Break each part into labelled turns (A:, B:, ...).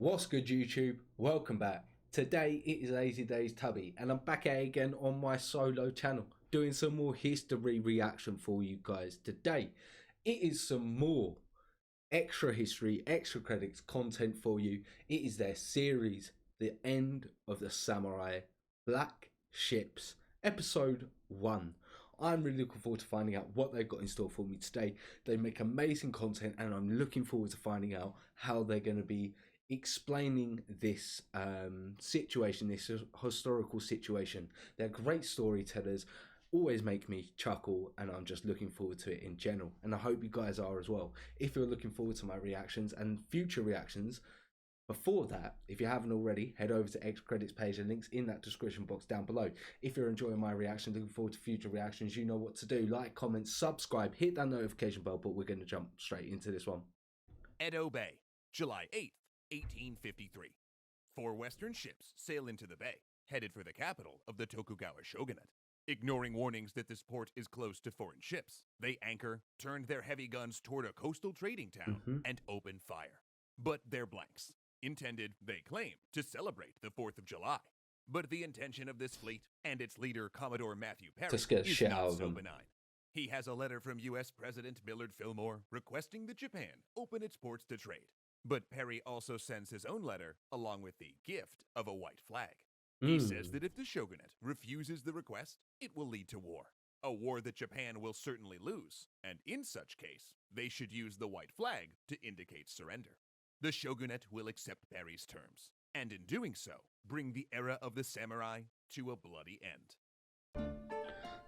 A: What's good, YouTube? Welcome back. Today it is Lazy Daze Tubby, and I'm back at it again on my solo channel, doing some more history reaction for you guys. Today it is some more extra history, extra credits content for you. It is their series, The End of the Samurai, Black Ships, episode 1. I'm really looking forward to finding out what they've got in store for me today. They make amazing content, and I'm looking forward to finding out how they're going to be explaining this situation, this historical situation. They're great storytellers, always make me chuckle, and I'm just looking forward to it in general, and I hope you guys are as well. If you're looking forward to my reactions and future reactions, before that, if you haven't already, head over to Extra Credits page and links in that description box down below. If you're enjoying my reaction, looking forward to future reactions, you know what to do. Like, comment, subscribe, hit that notification bell, but we're going to jump straight into this one.
B: Edo Bay, July 8th, 1853. 4 Western ships sail into the bay, headed for the capital of the Tokugawa shogunate. Ignoring warnings that this port is close to foreign ships, they anchor, turned their heavy guns toward a coastal trading town, and open fire. But they're blanks. Intended, they claim, to celebrate the 4th of July. But the intention of this fleet and its leader, Commodore Matthew Perry, is not so benign. He has a letter from U.S. President Millard Fillmore requesting that Japan open its ports to trade. But Perry also sends his own letter along with the gift of a white flag. He says that if the shogunate refuses the request, it will lead to war. A war that Japan will certainly lose, and in such case, they should use the white flag to indicate surrender. The shogunate will accept Perry's terms, and in doing so, bring the era of the samurai to a bloody end.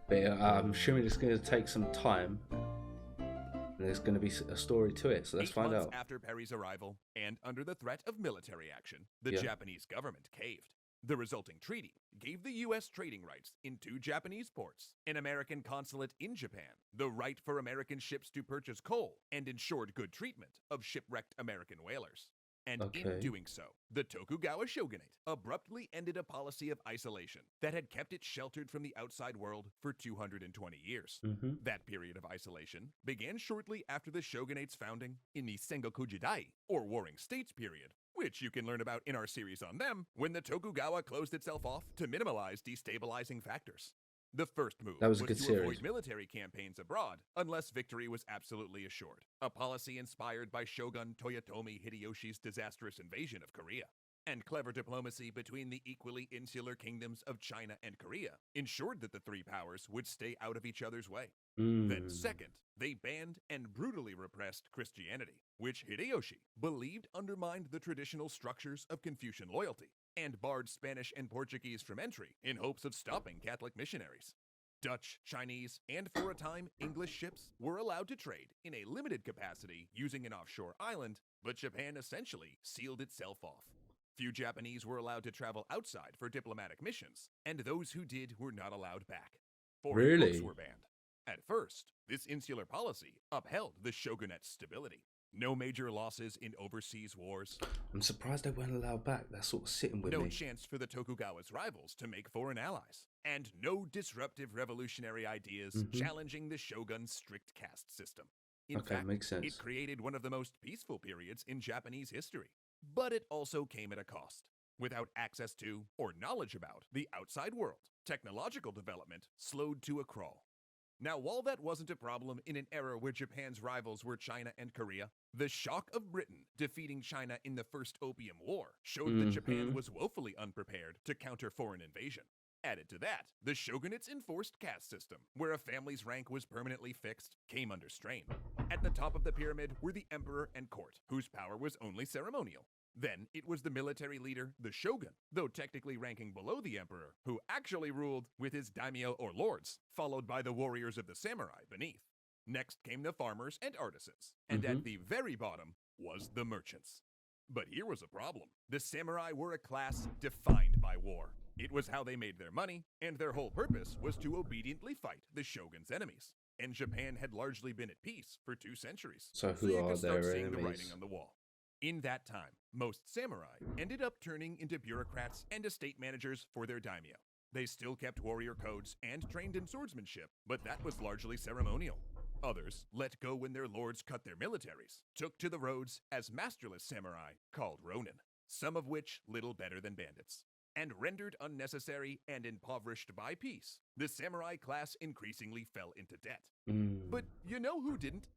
A: But I'm assuming it's going to take some time, and there's going to be a story to it, so let's find out.
B: 8 months after Perry's arrival, and under the threat of military action, the Japanese government caved. The resulting treaty gave the U.S. trading rights in 2 Japanese ports, an American consulate in Japan, the right for American ships to purchase coal, and ensured good treatment of shipwrecked American whalers. And in doing so, the Tokugawa shogunate abruptly ended a policy of isolation that had kept it sheltered from the outside world for 220 years. That period of isolation began shortly after the shogunate's founding in the Sengoku Jidai, or Warring States period, which you can learn about in our series on them, when the Tokugawa closed itself off to minimize destabilizing factors. The first move was to avoid military campaigns abroad unless victory was absolutely assured, a policy inspired by Shogun Toyotomi Hideyoshi's disastrous invasion of Korea. And clever diplomacy between the equally insular kingdoms of China and Korea ensured that the 3 powers would stay out of each other's way. Then second, they banned and brutally repressed Christianity, which Hideyoshi believed undermined the traditional structures of Confucian loyalty, and barred Spanish and Portuguese from entry in hopes of stopping Catholic missionaries. Dutch, Chinese, and for a time English ships were allowed to trade in a limited capacity using an offshore island, but Japan essentially sealed itself off. Few Japanese were allowed to travel outside for diplomatic missions, and those who did were not allowed back. Foreign books were banned. At first, this insular policy upheld the shogunate's stability. No major losses in overseas wars.
A: I'm surprised they weren't allowed back. That's sort of sitting with me.
B: No chance for the Tokugawa's rivals to make foreign allies. And no disruptive revolutionary ideas challenging the shogun's strict caste system. In fact,
A: makes sense.
B: It created one of the most peaceful periods in Japanese history. But it also came at a cost. Without access to, or knowledge about, the outside world, technological development slowed to a crawl. Now, while that wasn't a problem in an era where Japan's rivals were China and Korea, the shock of Britain defeating China in the First Opium War showed that Japan was woefully unprepared to counter foreign invasion. Added to that, the shogunate's enforced caste system, where a family's rank was permanently fixed, came under strain. At the top of the pyramid were the emperor and court, whose power was only ceremonial. Then it was the military leader, the shogun, though technically ranking below the emperor, who actually ruled with his daimyo or lords, followed by the warriors of the samurai beneath. Next came the farmers and artisans, and at the very bottom was the merchants. But here was a problem. The samurai were a class defined by war. It was how they made their money, and their whole purpose was to obediently fight the shogun's enemies. And Japan had largely been at peace for 2 centuries.
A: So who are their
B: seeing
A: enemies?
B: The writing on the wall. In that time, most samurai ended up turning into bureaucrats and estate managers for their daimyo. They still kept warrior codes and trained in swordsmanship, but that was largely ceremonial. Others let go when their lords cut their militaries, took to the roads as masterless samurai called ronin. some of which little better than bandits. And rendered unnecessary and impoverished by peace, the samurai class increasingly fell into debt. But you know who didn't?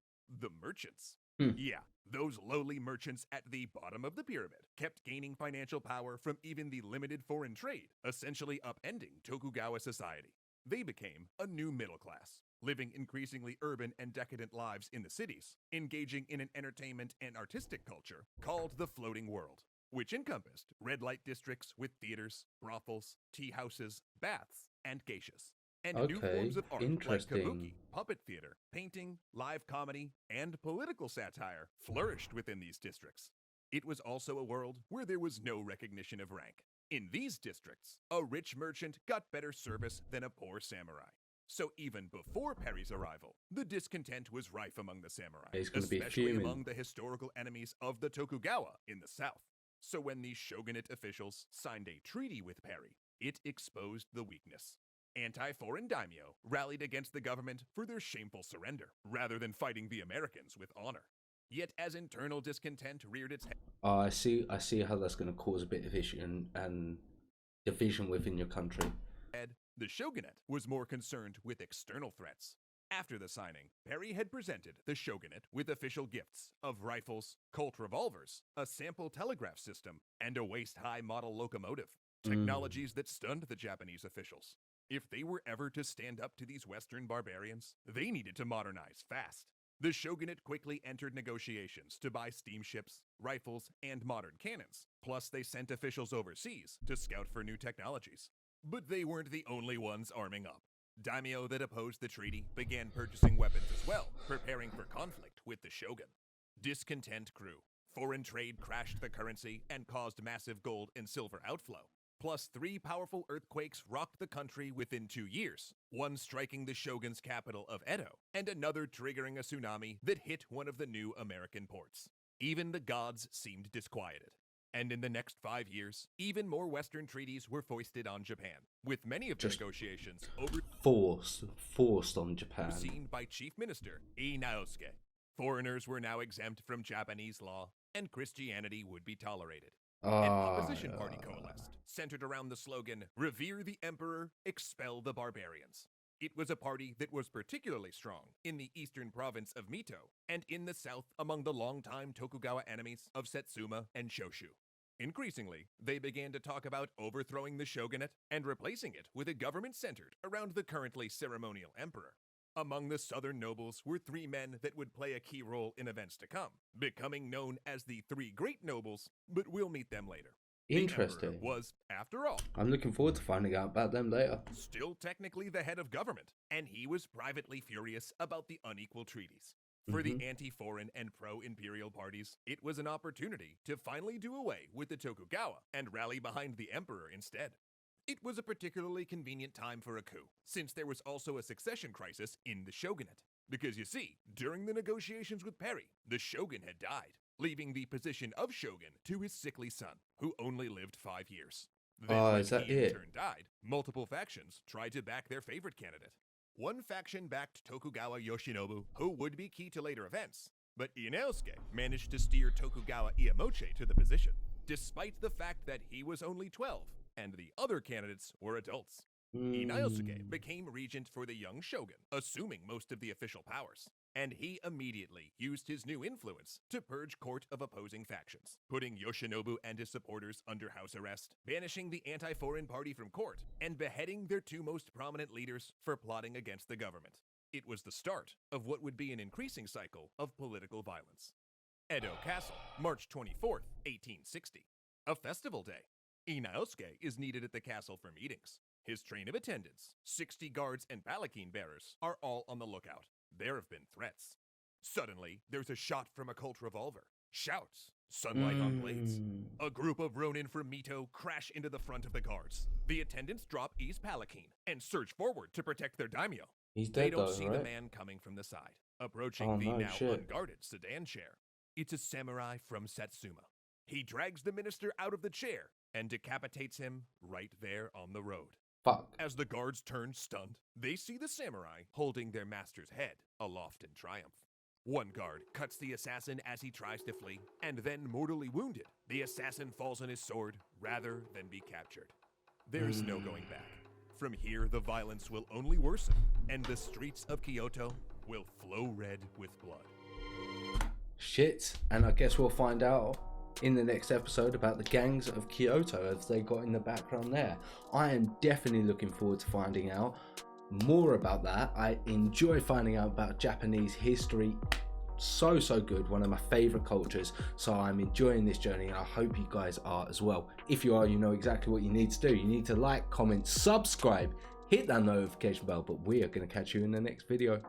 B: The merchants. Yeah, those lowly merchants at the bottom of the pyramid kept gaining financial power from even the limited foreign trade, essentially upending Tokugawa society. They became a new middle class, living increasingly urban and decadent lives in the cities, engaging in an entertainment and artistic culture called the floating world, which encompassed red light districts with theaters, brothels, tea houses, baths, and geishas. And new forms of art like kabuki, puppet theater, painting, live comedy, and political satire flourished within these districts. It was also a world where there was no recognition of rank. In these districts, a rich merchant got better service than a poor samurai. So even before Perry's arrival, the discontent was rife among the samurai, especially among the historical enemies of the Tokugawa in the south. So when the shogunate officials signed a treaty with Perry, it exposed the weakness. Anti-foreign daimyo rallied against the government for their shameful surrender, rather than fighting the Americans with honor. Yet as internal discontent reared its head...
A: I see how that's going to cause a bit of issue and division within your country.
B: The shogunate was more concerned with external threats. After the signing, Perry had presented the shogunate with official gifts of rifles, Colt revolvers, a sample telegraph system, and a waist-high model locomotive. Technologies that stunned the Japanese officials. If they were ever to stand up to these Western barbarians, they needed to modernize fast. The shogunate quickly entered negotiations to buy steamships, rifles, and modern cannons. Plus, they sent officials overseas to scout for new technologies. But they weren't the only ones arming up. Daimyo that opposed the treaty began purchasing weapons as well, preparing for conflict with the shogun. Discontent grew. Foreign trade crashed the currency and caused massive gold and silver outflow. Plus, 3 powerful earthquakes rocked the country within 2 years, one striking the shogun's capital of Edo, and another triggering a tsunami that hit one of the new American ports. Even the gods seemed disquieted. And in the next 5 years, even more Western treaties were foisted on Japan, with many of the negotiations
A: forced on Japan.
B: Overseen by Chief Minister Ii Naosuke. Foreigners were now exempt from Japanese law, and Christianity would be tolerated. An opposition party coalesced, centered around the slogan, "Revere the Emperor, expel the barbarians." It was a party that was particularly strong in the eastern province of Mito, and in the south among the longtime Tokugawa enemies of Satsuma and Shoshu. Increasingly, they began to talk about overthrowing the shogunate and replacing it with a government centered around the currently ceremonial emperor. Among the southern nobles were 3 men that would play a key role in events to come, becoming known as the 3 great nobles, but we'll meet them later.
A: Interesting.
B: The emperor was, after all,
A: I'm looking forward to finding out about them later.
B: Still technically the head of government, and he was privately furious about the unequal treaties. For the anti-foreign and pro-imperial parties, it was an opportunity to finally do away with the Tokugawa and rally behind the emperor instead. It was a particularly convenient time for a coup, since there was also a succession crisis in the shogunate. Because you see, during the negotiations with Perry, the shogun had died, leaving the position of shogun to his sickly son, who only lived 5 years. Then when he in turn died, multiple factions tried to back their favorite candidate. One faction backed Tokugawa Yoshinobu, who would be key to later events, but Ieyasu managed to steer Tokugawa Ieyasu to the position, despite the fact that he was only 12, and the other candidates were adults. Ieyasu became regent for the young shogun, assuming most of the official powers, and he immediately used his new influence to purge court of opposing factions, putting Yoshinobu and his supporters under house arrest, banishing the anti-foreign party from court, and beheading their 2 most prominent leaders for plotting against the government. It was the start of what would be an increasing cycle of political violence. Edo Castle, March 24th, 1860. A festival day. Ieyasu is needed at the castle for meetings. His train of attendants, 60 guards and palanquin bearers, are all on the lookout. There have been threats. Suddenly, there's a shot from a Colt revolver. Shouts. Sunlight on blades. A group of Ronin from Mito crash into the front of the guards. The attendants drop I's palanquin and surge forward to protect their daimyo.
A: He's dead.
B: They don't see the man coming from the side, approaching the now unguarded sedan chair. It's a samurai from Satsuma. He drags the minister out of the chair and decapitates him right there on the road.
A: Fuck.
B: As the guards turn stunned, they see the samurai holding their master's head aloft in triumph. One guard cuts the assassin as he tries to flee, and then mortally wounded, the assassin falls on his sword rather than be captured. There's no going back. From here, the violence will only worsen, and the streets of Kyoto will flow red with blood.
A: Shit, and I guess we'll find out in the next episode about the gangs of Kyoto as they got in the background there. I am definitely looking forward to finding out more about that. I enjoy finding out about Japanese history. So good, one of my favorite cultures. So I'm enjoying this journey, and I hope you guys are as well. If you are, you know exactly what you need to do. You need to like, comment, subscribe, hit that notification bell. But we are going to catch you in the next video.